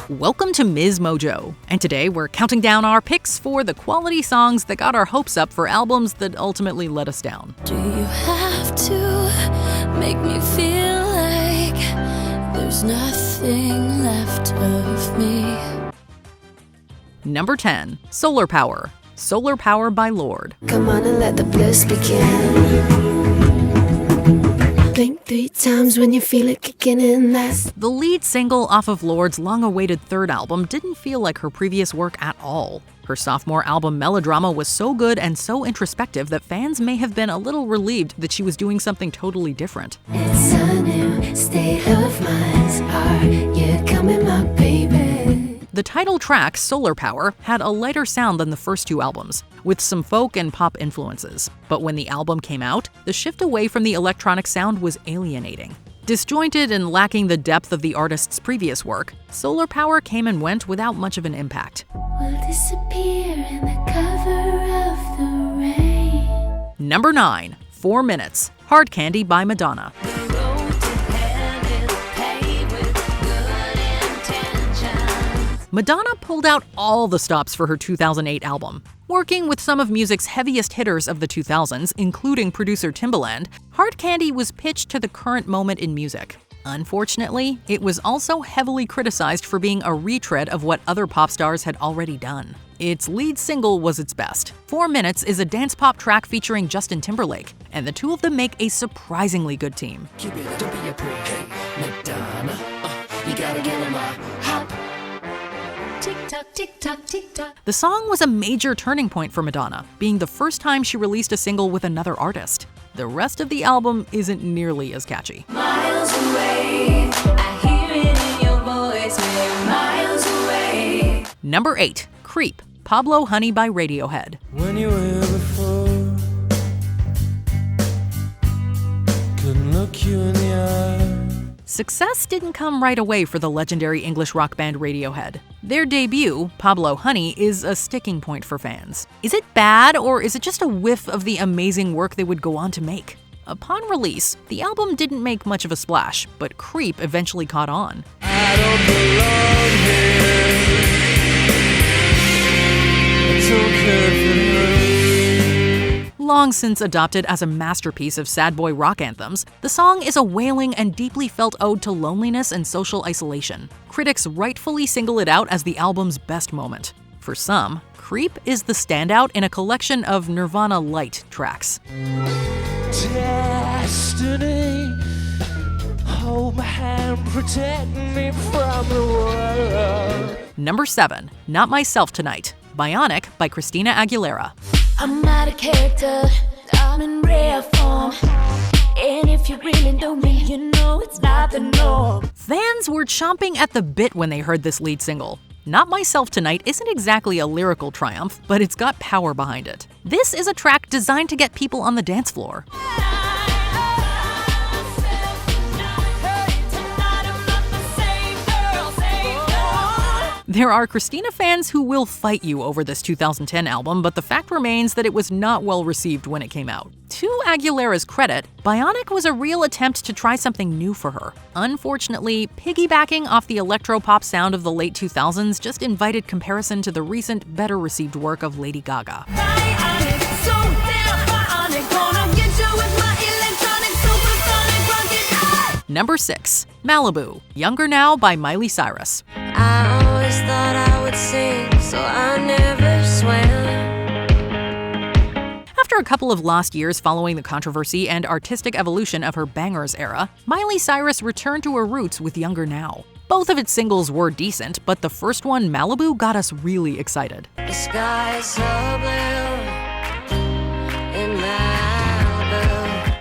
Welcome to MsMojo, and today we're counting down our picks for the quality songs that got our hopes up for albums that ultimately let us down. Do you have to make me feel like there's nothing left of me? Number 10, Solar Power. Solar Power by Lorde. Come on and let the bliss begin. Blink 3 times when you feel it kicking in. That's The lead single off of Lorde's long-awaited third album didn't feel like her previous work at all. Her sophomore album Melodrama was so good and so introspective that fans may have been a little relieved that she was doing something totally different. it's a new state of mind. Are you coming, my baby? The title track, Solar Power, had a lighter sound than the first 2 albums, with some folk and pop influences. But when the album came out, the shift away from the electronic sound was alienating. Disjointed and lacking the depth of the artist's previous work, Solar Power came and went without much of an impact. Will disappear in the cover of the rain. Number 9, 4 Minutes, Hard Candy by Madonna. Madonna pulled out all the stops for her 2008 album. Working with some of music's heaviest hitters of the 2000s, including producer Timbaland, Hard Candy was pitched to the current moment in music. Unfortunately, it was also heavily criticized for being a retread of what other pop stars had already done. Its lead single was its best. 4 Minutes is a dance pop track featuring Justin Timberlake, and the two of them make a surprisingly good team. Keep it, don't be a prick, hey, Madonna. You gotta give 'em a hop. Tick-tock, tick-tock, tick-tock. The song was a major turning point for Madonna, being the first time she released a single with another artist. The rest of the album isn't nearly as catchy. Miles away, I hear it in your voice, we're miles away. Number 8, Creep, Pablo Honey by Radiohead. When you were before, couldn't look you in the eye. Success didn't come right away for the legendary English rock band Radiohead. Their debut, Pablo Honey, is a sticking point for fans. Is it bad, or is it just a whiff of the amazing work they would go on to make? Upon release, the album didn't make much of a splash, but Creep eventually caught on. I don't belong here. I don't care if it hurts. Long since adopted as a masterpiece of sad boy rock anthems, the song is a wailing and deeply felt ode to loneliness and social isolation. Critics rightfully single it out as the album's best moment. For some, Creep is the standout in a collection of Nirvana light tracks. Destiny, hold my hand, protect me from the world. Number 7, Not Myself Tonight, Bionic by Christina Aguilera. I'm out of character, I'm in rare form. And if you really know me, you know it's not the norm. Fans were chomping at the bit when they heard this lead single. Not Myself Tonight isn't exactly a lyrical triumph, but it's got power behind it. This is a track designed to get people on the dance floor. There are Christina fans who will fight you over this 2010 album, but the fact remains that it was not well received when it came out. To Aguilera's credit, Bionic was a real attempt to try something new for her. Unfortunately, piggybacking off the electro-pop sound of the late 2000s just invited comparison to the recent, better-received work of Lady Gaga. Number 6, Malibu, Younger Now by Miley Cyrus. I always thought I would sing, so I never swam. After a couple of lost years following the controversy and artistic evolution of her Bangers era, Miley Cyrus returned to her roots with Younger Now. Both of its singles were decent, but the first one, Malibu, got us really excited. The sky is so blue in Malibu.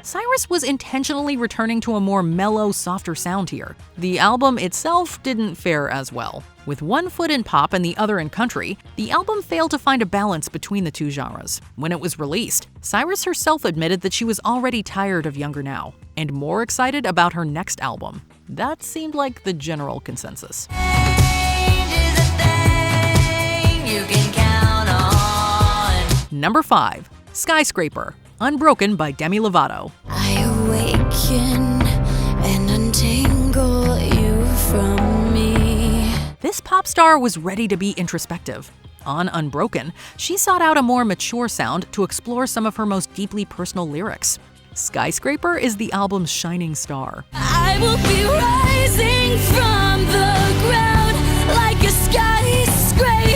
Cyrus was intentionally returning to a more mellow, softer sound here. The album itself didn't fare as well. With one foot in pop and the other in country, the album failed to find a balance between the two genres. When it was released, Cyrus herself admitted that she was already tired of Younger Now, and more excited about her next album. That seemed like the general consensus. Number 5, Skyscraper, Unbroken by Demi Lovato. I awaken and untangle you from me. This pop star was ready to be introspective. On Unbroken, she sought out a more mature sound to explore some of her most deeply personal lyrics. Skyscraper is the album's shining star. I will be rising from the ground like a skyscraper.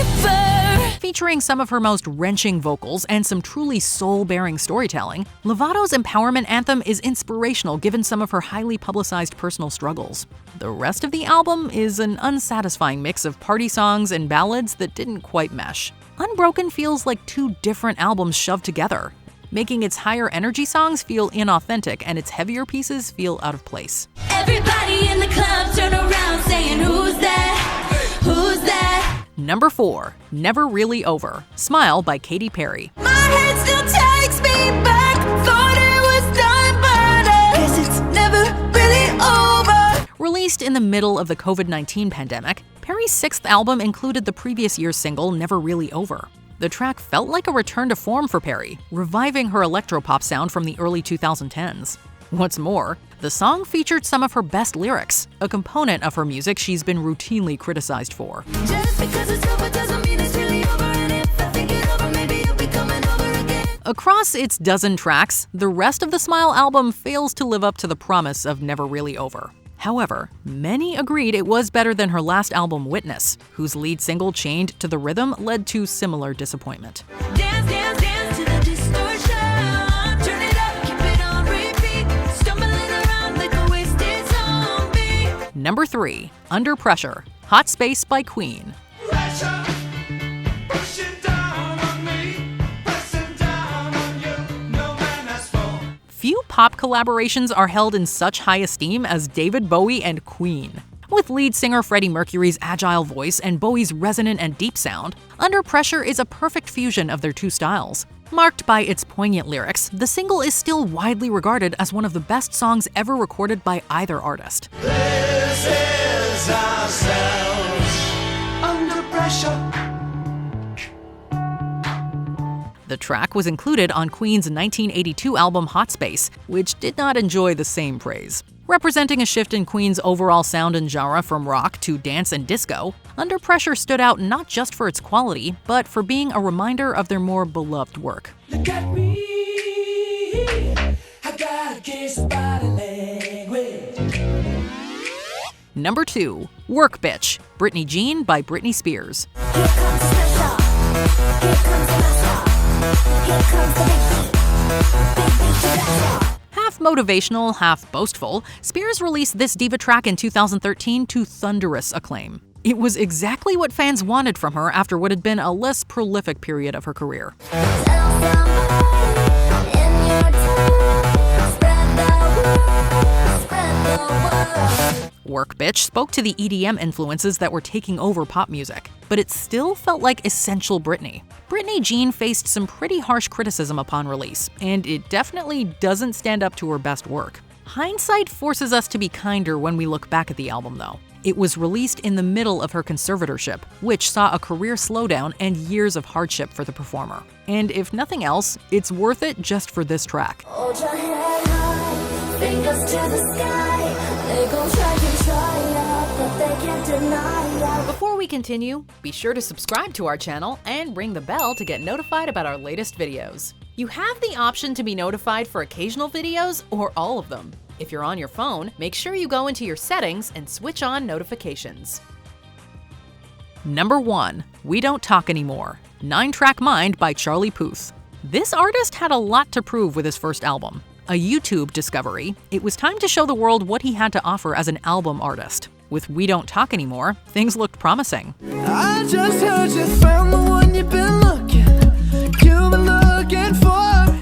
Featuring some of her most wrenching vocals and some truly soul-bearing storytelling, Lovato's empowerment anthem is inspirational given some of her highly publicized personal struggles. The rest of the album is an unsatisfying mix of party songs and ballads that didn't quite mesh. Unbroken feels like two different albums shoved together, making its higher energy songs feel inauthentic and its heavier pieces feel out of place. Everybody in the club turn around saying, who's that? Who's that? Number 4, Never Really Over, Smile by Katy Perry. My head still takes me back. Thought it was done, but I guess it's never really over. Released in the middle of the COVID-19 pandemic, Perry's 6th album included the previous year's single Never Really Over. The track felt like a return to form for Perry, reviving her electropop sound from the early 2010s. What's more, the song featured some of her best lyrics, a component of her music she's been routinely criticized for. Just because it's over doesn't mean it's really over, and if I think it over, maybe you'll be coming over again. Across its dozen tracks, the rest of the Smile album fails to live up to the promise of Never Really Over. However, many agreed it was better than her last album Witness, whose lead single Chained to the Rhythm led to similar disappointment. Dance, dance, dance to the distortion. Turn it up, keep it on repeat. Stumbling around like a wasted zombie. Number 3, Under Pressure, Hot Space by Queen. Pressure, pushing down on me, pressing down on you. No man has fall. Few pop collaborations are held in such high esteem as David Bowie and Queen. With lead singer Freddie Mercury's agile voice and Bowie's resonant and deep sound, Under Pressure is a perfect fusion of their two styles. Marked by its poignant lyrics, the single is still widely regarded as one of the best songs ever recorded by either artist. This is ourselves under pressure. The track was included on Queen's 1982 album Hot Space, which did not enjoy the same praise. Representing a shift in Queen's overall sound and genre from rock to dance and disco, Under Pressure stood out not just for its quality, but for being a reminder of their more beloved work. Look at me, I got a case of body language. Number 2, Work Bitch, Britney Jean by Britney Spears. Here comes the pressure. Here comes the pressure. Here comes the big beat. Half motivational, half boastful, Spears released this diva track in 2013 to thunderous acclaim. It was exactly what fans wanted from her after what had been a less prolific period of her career. Work Bitch spoke to the EDM influences that were taking over pop music, but it still felt like essential Britney. Britney Jean faced some pretty harsh criticism upon release, and it definitely doesn't stand up to her best work. Hindsight forces us to be kinder when we look back at the album, though. It was released in the middle of her conservatorship, which saw a career slowdown and years of hardship for the performer. And if nothing else, it's worth it just for this track. Hold your head high, fingers to the sky. They gon' try ya, but they can't deny ya. Before we continue, be sure to subscribe to our channel and ring the bell to get notified about our latest videos. You have the option to be notified for occasional videos or all of them. If you're on your phone, make sure you go into your settings and switch on notifications. Number 1, We Don't Talk Anymore, 9-Track Mind by Charlie Puth. This artist had a lot to prove with his first album. A YouTube discovery, it was time to show the world what he had to offer as an album artist. With We Don't Talk Anymore, things looked promising. I just heard you found the one you've been looking for.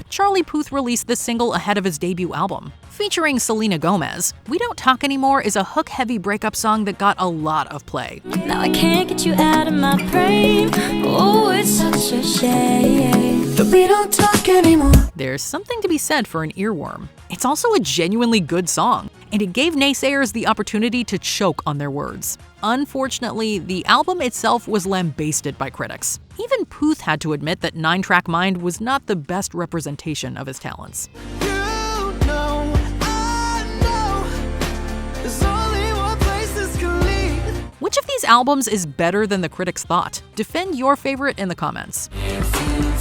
Charlie Puth released this single ahead of his debut album. Featuring Selena Gomez, We Don't Talk Anymore is a hook-heavy breakup song that got a lot of play. Now I can't get you out of my brain. Oh, it's such a shame that we don't talk anymore. There's something to be said for an earworm. It's also a genuinely good song, and it gave naysayers the opportunity to choke on their words. Unfortunately, the album itself was lambasted by critics. Even Puth had to admit that 9-Track Mind was not the best representation of his talents. albums is better than the critics thought? Defend your favorite in the comments. If you